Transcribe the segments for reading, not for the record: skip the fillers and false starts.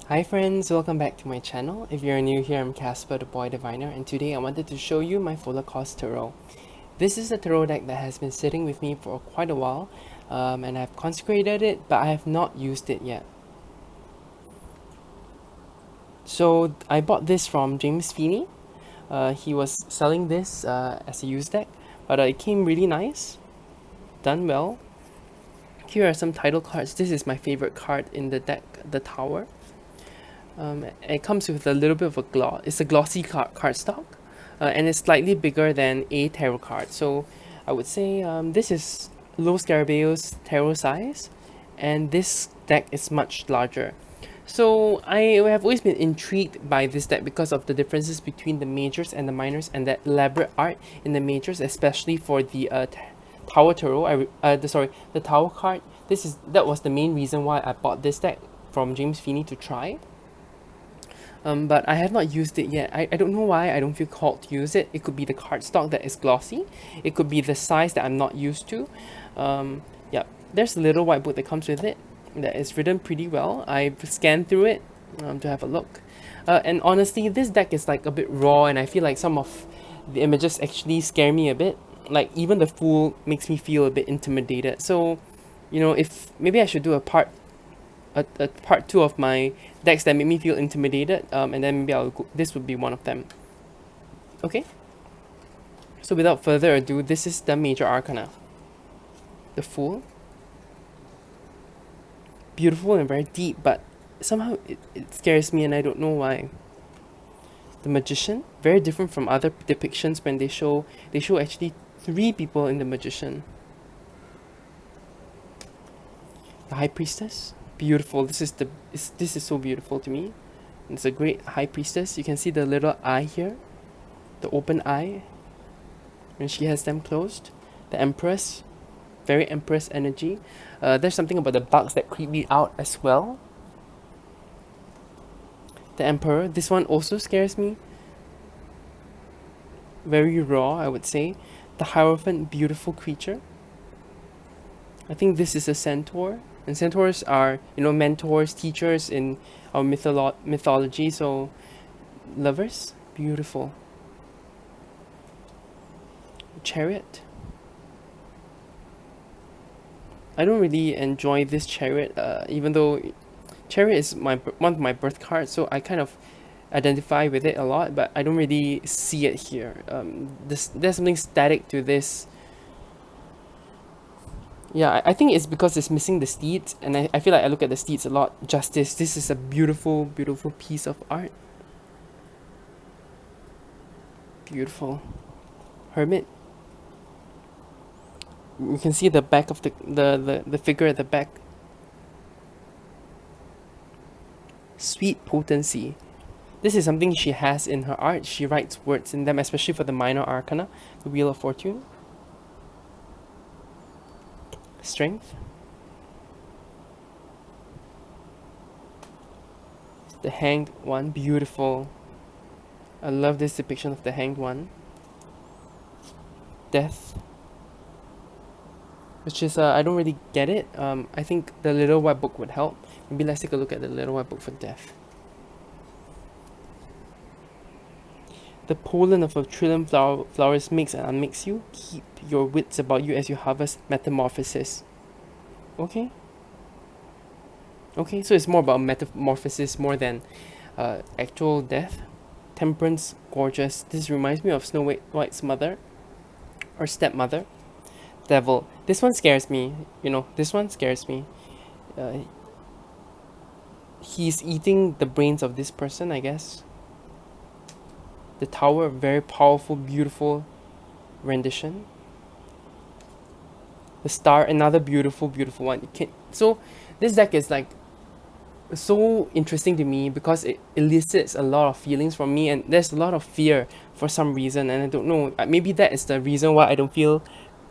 Hi friends, welcome back to my channel. If you're new here, I'm Casper the Boy Diviner, and today I wanted to show you my Pholarchos Tarot. This is a tarot deck that has been sitting with me for quite a while, and I've consecrated it, but I have not used it yet. So I bought this from James Feeney. He was selling this as a used deck, but it came really nice, done well. Here are some title cards. This is my favorite card in the deck, the Tower. It comes with a little bit of a gloss. It's a glossy cardstock, and it's slightly bigger than a tarot card. So I would say this is Los Scarabæus tarot size, and this deck is much larger. So I have always been intrigued by this deck because of the differences between the majors and the minors, and the elaborate art in the majors, especially for the Tower Tarot. The Tower card. That was the main reason why I bought this deck from James Feeney to try. But I have not used it yet. I don't know why I don't feel called to use it. It could be the cardstock that is glossy. It could be the size that I'm not used to. Yeah, there's a little white book that comes with it that is written pretty well. I've scanned through it to have a look. And honestly, this deck is like a bit raw, and I feel like some of the images actually scare me a bit. Like even the Fool makes me feel a bit intimidated. So, if maybe I should do a part two of my decks that made me feel intimidated, and then maybe this would be one of them. Okay, so without further ado, this is the major arcana, the Fool. Beautiful and very deep, but somehow it scares me, and I don't know why. The Magician, very different from other depictions when they show actually three people in the Magician. The High Priestess, beautiful. This is so beautiful to me. It's a great High Priestess. You can see the little eye here, the open eye, when she has them closed. The Empress, very Empress energy. There's something about the bugs that creep me out as well. The Emperor, this one also scares me. Very raw, I would say. The Hierophant, beautiful creature. I think this is a centaur, and centaurs are, mentors, teachers in our mythology. So, lovers, beautiful. Chariot. I don't really enjoy this chariot, even though chariot is one of my birth cards, so I kind of identify with it a lot, but I don't really see it here. There's something static to this. Yeah, I think it's because it's missing the steeds, and I feel like I look at the steeds a lot. Justice, this is a beautiful, beautiful piece of art. Beautiful. Hermit. You can see the back of the figure at the back. Sweet potency. This is something she has in her art. She writes words in them, especially for the minor arcana, the Wheel of Fortune. Strength. The Hanged One, beautiful. I love this depiction of the Hanged One. Death, which is I don't really get it. I think the little white book would help. Maybe let's take a look at the little white book for death. The pollen of a trillion flowers makes and unmakes you. Keep your wits about you as you harvest metamorphosis. Okay. Okay, so it's more about metamorphosis more than actual death. Temperance, gorgeous. This reminds me of Snow White's mother or stepmother. Devil. This one scares me. This one scares me. Uh, he's eating the brains of this person, I guess. The Tower, very powerful, beautiful rendition. The Star, another beautiful, beautiful one. So this deck is like so interesting to me because it elicits a lot of feelings from me, and there's a lot of fear for some reason, and I don't know. Maybe that is the reason why I don't feel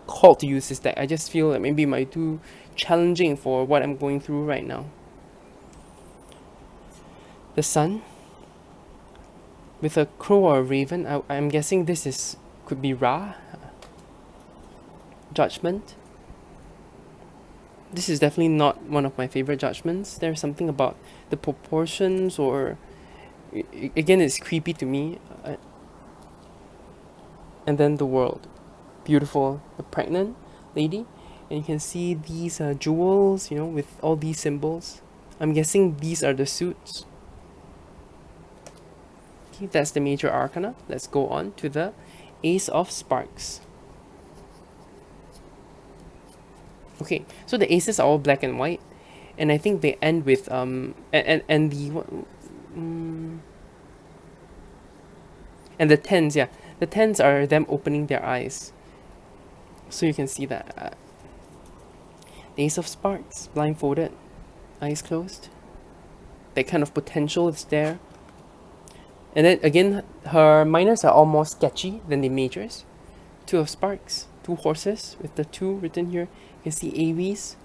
called to use this deck. I just feel that maybe it might be too challenging for what I'm going through right now. The Sun, with a crow or a raven. I'm guessing this could be Ra. Judgment. This is definitely not one of my favorite judgments. There's something about the proportions, or again, it's creepy to me. And then the world, beautiful, the pregnant lady, and you can see these jewels, with all these symbols. I'm guessing these are the suits. Okay, that's the major arcana. Let's go on to the Ace of Sparks. Okay, so the aces are all black and white, and I think they end with and the and the tens, yeah, the tens are them opening their eyes. So you can see that the Ace of Sparks, blindfolded, eyes closed. That kind of potential is there. And then again, her minors are all more sketchy than the majors. Two of Sparks, two horses with the two written here. You can see Aries,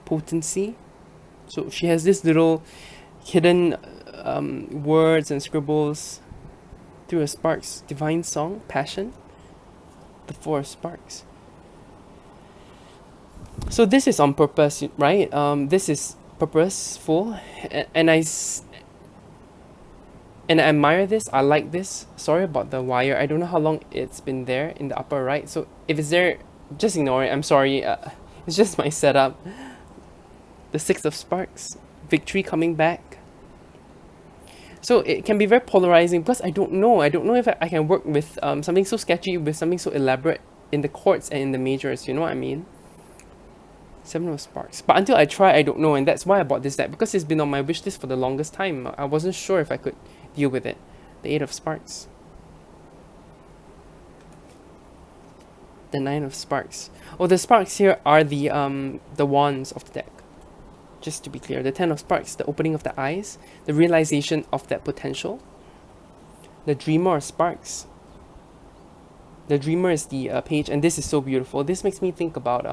potency. So she has this little hidden words and scribbles. Through of Sparks, divine song, passion. The Four of Sparks. So this is on purpose, right? This is purposeful, and I admire this. I like this. Sorry about the wire. I don't know how long it's been there in the upper right. So if it's there, just ignore it. I'm sorry. It's just my setup. The Six of Sparks, victory coming back. So it can be very polarizing because I don't know. I don't know if I can work with something so sketchy with something so elaborate in the courts and in the majors. You know what I mean? Seven of Sparks. But until I try, I don't know, and that's why I bought this deck, because it's been on my wish list for the longest time. I wasn't sure if I could deal with it. The Eight of Sparks. The Nine of Sparks. Oh, the sparks here are the wands of the deck. Just to be clear, the Ten of Sparks, the opening of the eyes, the realization of that potential. The Dreamer of Sparks. The Dreamer is the page, and this is so beautiful. This makes me think about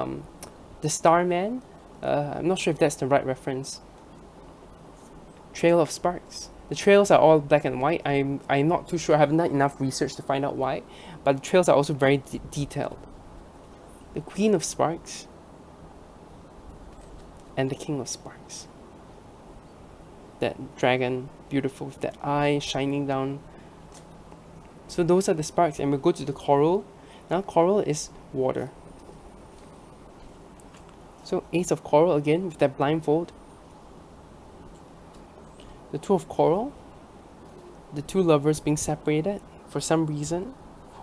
the Starman. I'm not sure if that's the right reference. Trail of Sparks. The trails are all black and white. I'm not too sure. I haven't done enough research to find out why, but the trails are also very detailed. The Queen of Sparks and the King of Sparks. That dragon, beautiful with that eye shining down. So those are the sparks, and we go to the coral. Now coral is water. So Ace of Coral again with that blindfold. The Two of Coral. The two lovers being separated for some reason.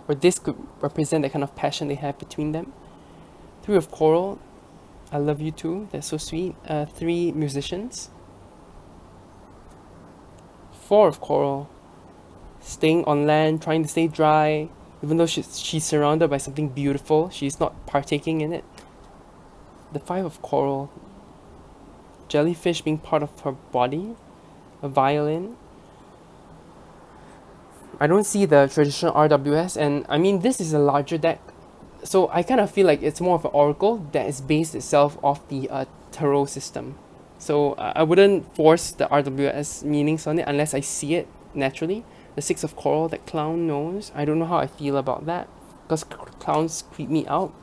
Or this could represent the kind of passion they have between them. Three of Coral. I love you too. That's so sweet. Three musicians. Four of Coral. Staying on land, trying to stay dry. Even though she's surrounded by something beautiful, she's not partaking in it. The Five of Coral. Jellyfish being part of her body. A violin. I don't see the traditional RWS, and I mean this is a larger deck, so I kind of feel like it's more of an oracle that is based itself off the tarot system. So I wouldn't force the RWS meanings on it unless I see it naturally. The Six of Coral, that clown nose. I don't know how I feel about that because clowns creep me out.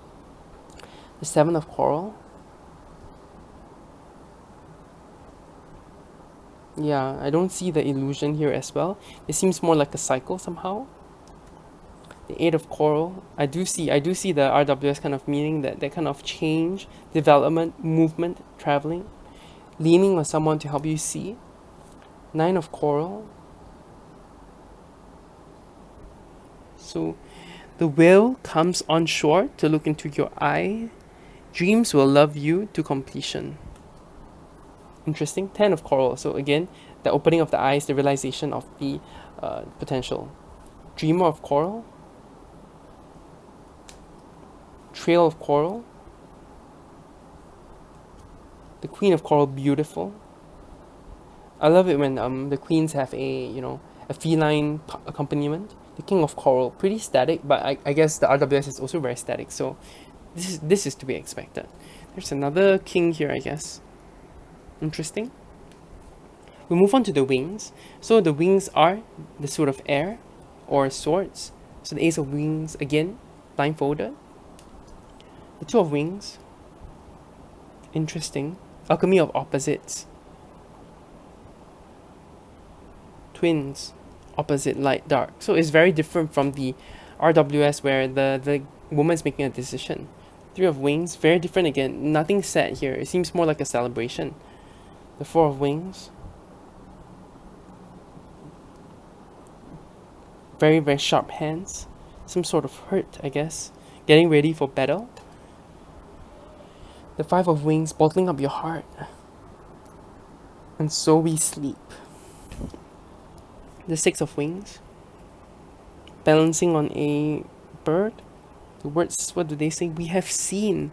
The Seven of Coral. Yeah, I don't see the illusion here as well. It seems more like a cycle somehow. The Eight of Coral. I do see the RWS kind of meaning, that kind of change, development, movement, traveling, leaning on someone to help you see. Nine of Coral. So the whale comes on shore to look into your eye. Dreams will love you to completion. Interesting. Ten of Coral. So again, the opening of the eyes, the realization of the potential. Dreamer of Coral. Trail of Coral. The Queen of Coral, beautiful. I love it when the queens have a feline accompaniment. The King of Coral, pretty static, but I guess the RWS is also very static, so this is to be expected. There's another king here, I guess. Interesting. We move on to the wings. So the wings are the Sword of Air or swords. So the Ace of Wings again, blindfolded. The Two of Wings. Interesting. Alchemy of opposites. Twins. Opposite, light, dark. So it's very different from the RWS where the woman's making a decision. Three of Wings, very different again. Nothing sad here. It seems more like a celebration. The Four of Wings. Very, very sharp hands. Some sort of hurt, I guess. Getting ready for battle. The Five of Wings, bottling up your heart. And so we sleep. The Six of Wings. Balancing on a bird. The words, what do they say? We have seen.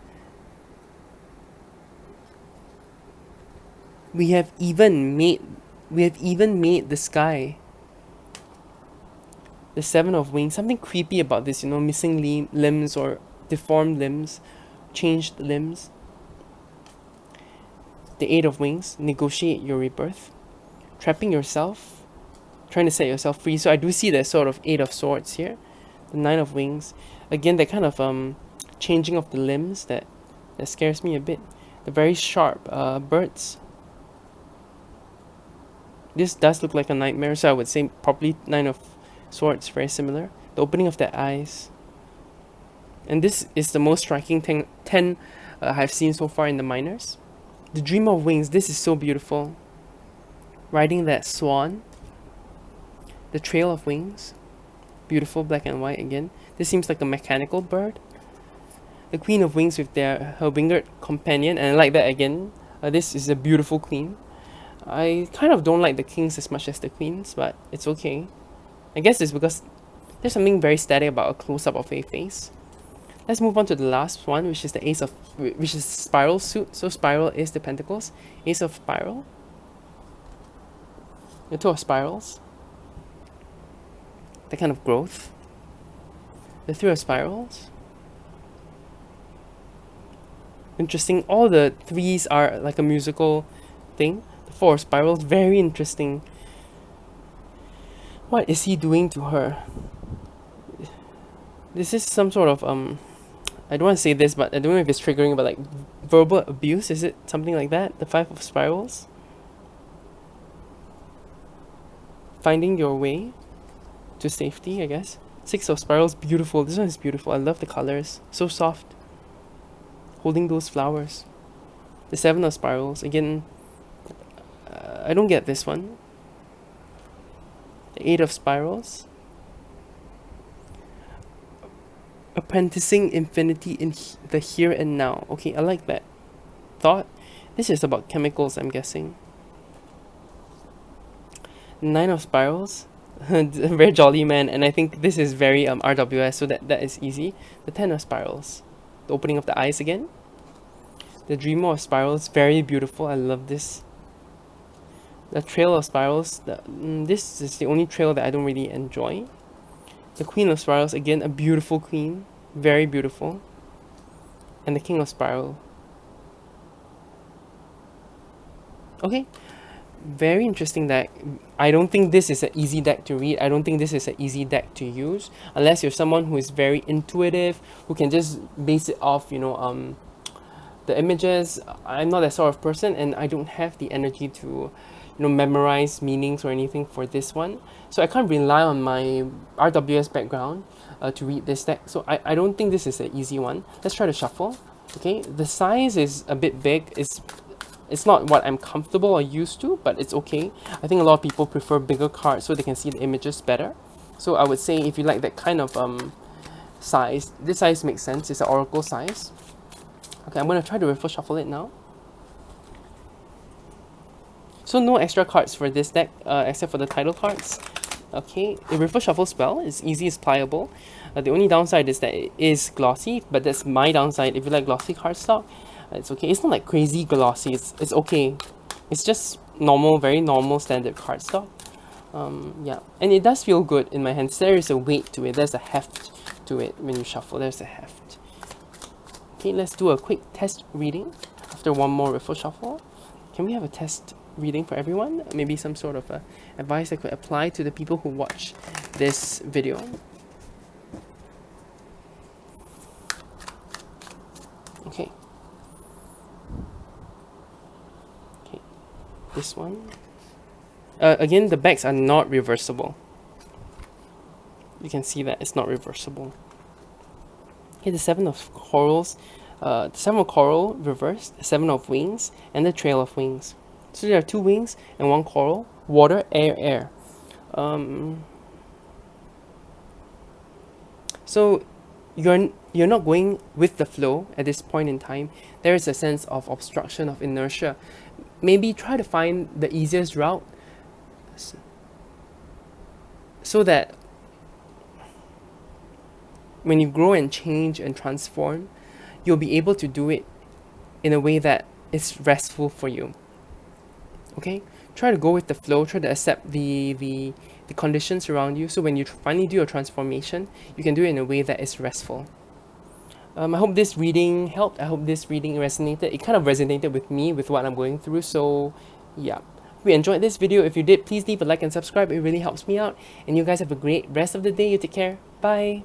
We have even made the sky. The Seven of Wings, something creepy about this, you know, missing limbs or deformed limbs, changed limbs. The Eight of Wings, negotiate your rebirth. Trapping yourself, trying to set yourself free. So I do see that sort of Eight of Swords here. The Nine of Wings, again, that kind of changing of the limbs that scares me a bit. The very sharp birds. This does look like a nightmare, so I would say probably Nine of Swords, very similar. The opening of their eyes. And this is the most striking 10 I've seen so far in the minors. The Dream of Wings, this is so beautiful. Riding that swan. The Trail of Wings. Beautiful, black and white again. This seems like a mechanical bird. The Queen of Wings with her winged companion, and I like that again. This is a beautiful queen. I kind of don't like the kings as much as the queens, but it's okay. I guess it's because there's something very static about a close-up of a face. Let's move on to the last one, which is the which is Spiral suit. So Spiral is the Pentacles. Ace of Spiral. The Two of Spirals. That kind of growth. The Three of Spirals. Interesting. All the threes are like a musical thing. The Four of Spirals, very interesting. What is he doing to her? This is some sort of I don't want to say this, but I don't know if it's triggering, but like verbal abuse, is it something like that? The Five of Spirals. Finding your way to safety, I guess. Six of Spirals, beautiful. This one is beautiful. I love the colors. So soft. Holding those flowers. The Seven of Spirals, again, I don't get this one. The Eight of Spirals. Apprenticing infinity in the here and now. Okay, I like that thought. This is about chemicals, I'm guessing. Nine of Spirals. A very jolly man, and I think this is very RWS, so that is easy. The Ten of Spirals. The opening of the eyes again. The Dreamer of Spirals, very beautiful. I love this. The Trail of Spirals. This is the only trail that I don't really enjoy. The Queen of Spirals, again, a beautiful queen. Very beautiful. And the King of Spiral. Okay. Very interesting deck. I don't think this is an easy deck to read. I don't think this is an easy deck to use. Unless you're someone who is very intuitive, who can just base it off, you know, the images. I'm not that sort of person, and I don't have the energy to, you know, memorize meanings or anything for this one. So I can't rely on my RWS background to read this deck. So I don't think this is an easy one. Let's try to shuffle. Okay, the size is a bit big. It's not what I'm comfortable or used to, but it's okay. I think a lot of people prefer bigger cards so they can see the images better. So I would say if you like that kind of size, this size makes sense. It's an oracle size. Okay, I'm going to try to riffle shuffle it now. So no extra cards for this deck, except for the title cards. Okay, it riffle shuffles well. It's easy, it's pliable. The only downside is that it is glossy, but that's my downside. If you like glossy cardstock, it's okay. It's not like crazy glossy. It's okay. It's just normal, very normal standard cardstock. Yeah, and it does feel good in my hands. There is a weight to it. There's a heft to it when you shuffle. There's a heft. Okay, let's do a quick test reading after one more riffle shuffle. Can we have a test reading for everyone? Maybe some sort of advice that could apply to the people who watch this video. Okay. this one. Again, the backs are not reversible. You can see that it's not reversible. Here, the Seven of Corals, the Seven of Coral reversed, the Seven of Wings, and the Trail of Wings. So there are 2 wings and 1 coral. Water, air, air. So you're not going with the flow at this point in time. There is a sense of obstruction, of inertia. Maybe try to find the easiest route so that when you grow and change and transform, you'll be able to do it in a way that is restful for you. Okay? Try to go with the flow, try to accept the conditions around you, so when you finally do your transformation, you can do it in a way that is restful. I hope this reading helped. I hope this reading resonated. It kind of resonated with me, with what I'm going through. So, yeah. If you enjoyed this video, if you did, please leave a like and subscribe. It really helps me out. And you guys have a great rest of the day. You take care. Bye.